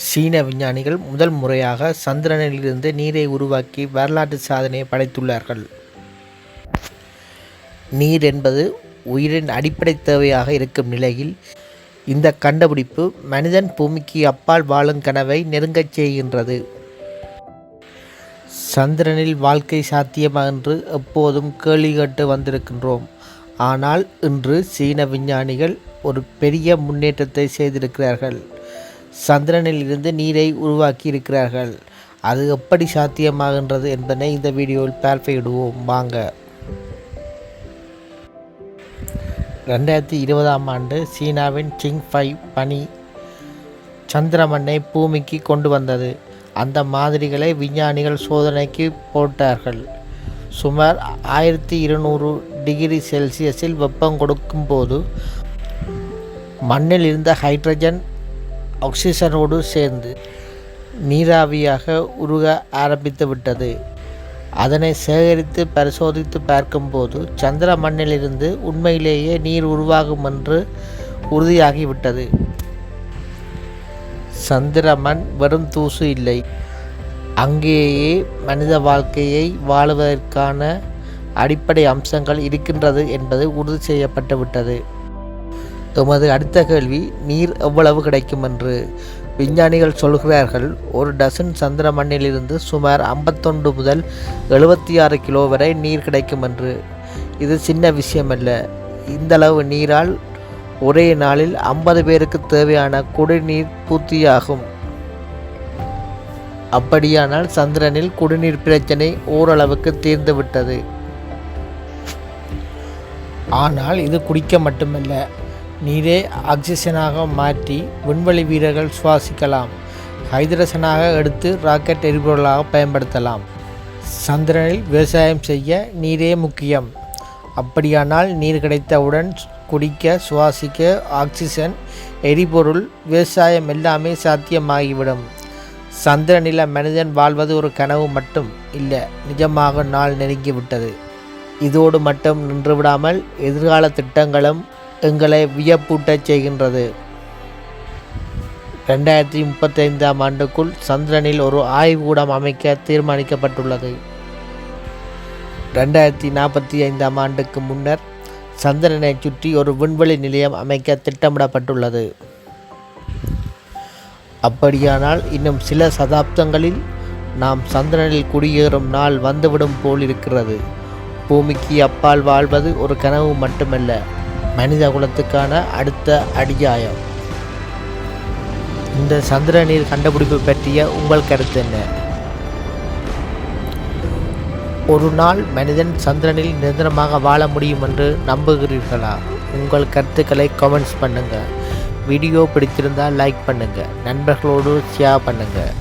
சீன விஞ்ஞானிகள் முதல் முறையாக சந்திரனிலிருந்து நீரை உருவாக்கி வரலாற்று சாதனையை படைத்துள்ளார்கள். நீர் என்பது உயிரின் அடிப்படை தேவையாக இருக்கும் நிலையில் இந்த கண்டுபிடிப்பு மனிதன் பூமிக்கு அப்பால் வாழும் கனவை நெருங்கச் செய்கின்றது. சந்திரனில் வாழ்க்கை சாத்தியமா என்று எப்போதும் கேள்வி கேட்டு வந்திருக்கின்றோம். ஆனால் இன்று சீன விஞ்ஞானிகள் ஒரு பெரிய முன்னேற்றத்தை செய்திருக்கிறார்கள். சந்திரனில் இருந்து நீரை உருவாக்கி இருக்கிறார்கள். அது எப்படி சாத்தியமாகின்றது என்பதை இந்த வீடியோவில் பார்வையிடுவோம் வாங்க. 2020ஆம் ஆண்டு சீனாவின் சிங்ஃபை பனி சந்திரமண்ணை பூமிக்கு கொண்டு வந்தது. அந்த மாதிரிகளை விஞ்ஞானிகள் சோதனைக்கு போட்டார்கள். சுமார் 1200 டிகிரி செல்சியஸில் வெப்பம் கொடுக்கும் போது மண்ணில் இருந்த ஹைட்ரஜன் ஆக்சிஜனோடு சேர்ந்து நீராவியாக உருக ஆரம்பித்து விட்டது. அதனை சேகரித்து பரிசோதித்து பார்க்கும்போது சந்திர மண்ணிலிருந்து உண்மையிலேயே நீர் உருவாகும் என்று உறுதியாகிவிட்டது. சந்திர மண் வெறும் தூசு இல்லை, அங்கேயே மனித வாழ்க்கையை வாழுவதற்கான அடிப்படை அம்சங்கள் இருக்கின்றது என்பது உறுதி செய்யப்பட்டு விட்டது. எமது அடுத்த கேள்வி, நீர் எவ்வளவு கிடைக்கும் என்று. விஞ்ஞானிகள் சொல்கிறார்கள், ஒரு டசன் சந்திர மண்ணிலிருந்து சுமார் 51 முதல் 76 கிலோ வரை நீர் கிடைக்கும் என்று. இது சின்ன விஷயமல்ல. இந்தளவு நீரால் ஒரே நாளில் 50 பேருக்கு தேவையான குடிநீர் பூர்த்தியாகும். அப்படியானால் சந்திரனில் குடிநீர் பிரச்சனை ஓரளவுக்கு தீர்ந்துவிட்டது. ஆனால் இது குடிக்க மட்டுமல்ல, நீரே ஆக்சிஜனாக மாற்றி விண்வெளி வீரர்கள் சுவாசிக்கலாம். ஹைட்ரஜனாக எடுத்து ராக்கெட் எரிபொருளாக பயன்படுத்தலாம். சந்திரனில் விவசாயம் செய்ய நீரே முக்கியம். அப்படியானால் நீர் கிடைத்தவுடன் குடிக்க, சுவாசிக்க ஆக்சிஜன், எரிபொருள், விவசாயம் எல்லாமே சாத்தியமாகிவிடும். சந்திரனில் மனிதன் வாழ்வது ஒரு கனவு மட்டும் இல்லை, நிஜமாக நாள் நெருங்கிவிட்டது. இதோடு மட்டும் நின்றுவிடாமல் எதிர்கால திட்டங்களும் எங்களை வியப்பூட்டச் செய்கின்றது. 2035ஆம் ஆண்டுக்குள் சந்திரனில் ஒரு ஆய்வுக்கூடம் அமைக்க தீர்மானிக்கப்பட்டுள்ளது. 2045ஆம் ஆண்டுக்கு முன்னர் சந்திரனை சுற்றி ஒரு விண்வெளி நிலையம் அமைக்க திட்டமிடப்பட்டுள்ளது. அப்படியானால் இன்னும் சில சதாப்தங்களில் நாம் சந்திரனில் குடியேறும் நாள் வந்துவிடும் போல் இருக்கிறது. பூமிக்கு அப்பால் வாழ்வது ஒரு கனவு மட்டுமல்ல, மனித குலத்துக்கான அடுத்த அடியாயம். இந்த சந்திர நீர் கண்டுபிடிப்பு பற்றிய உங்கள் கருத்து என்ன? ஒரு நாள் மனிதன் சந்திரனில் நிரந்தரமாக வாழ முடியும் என்று நம்புகிறீர்களா? உங்கள் கருத்துக்களை கமெண்ட்ஸ் பண்ணுங்கள். வீடியோ பிடித்திருந்தால் லைக் பண்ணுங்கள், நண்பர்களோடு ஷேர் பண்ணுங்கள்.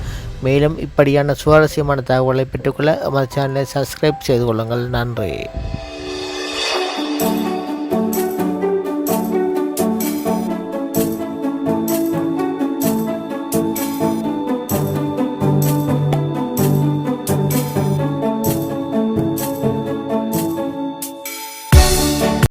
மேலும் இப்படியான சுவாரஸ்யமான தகவலை பெற்றுக்கொள்ள எமது சேனலை சப்ஸ்கிரைப் செய்து கொள்ளுங்கள். நன்றி.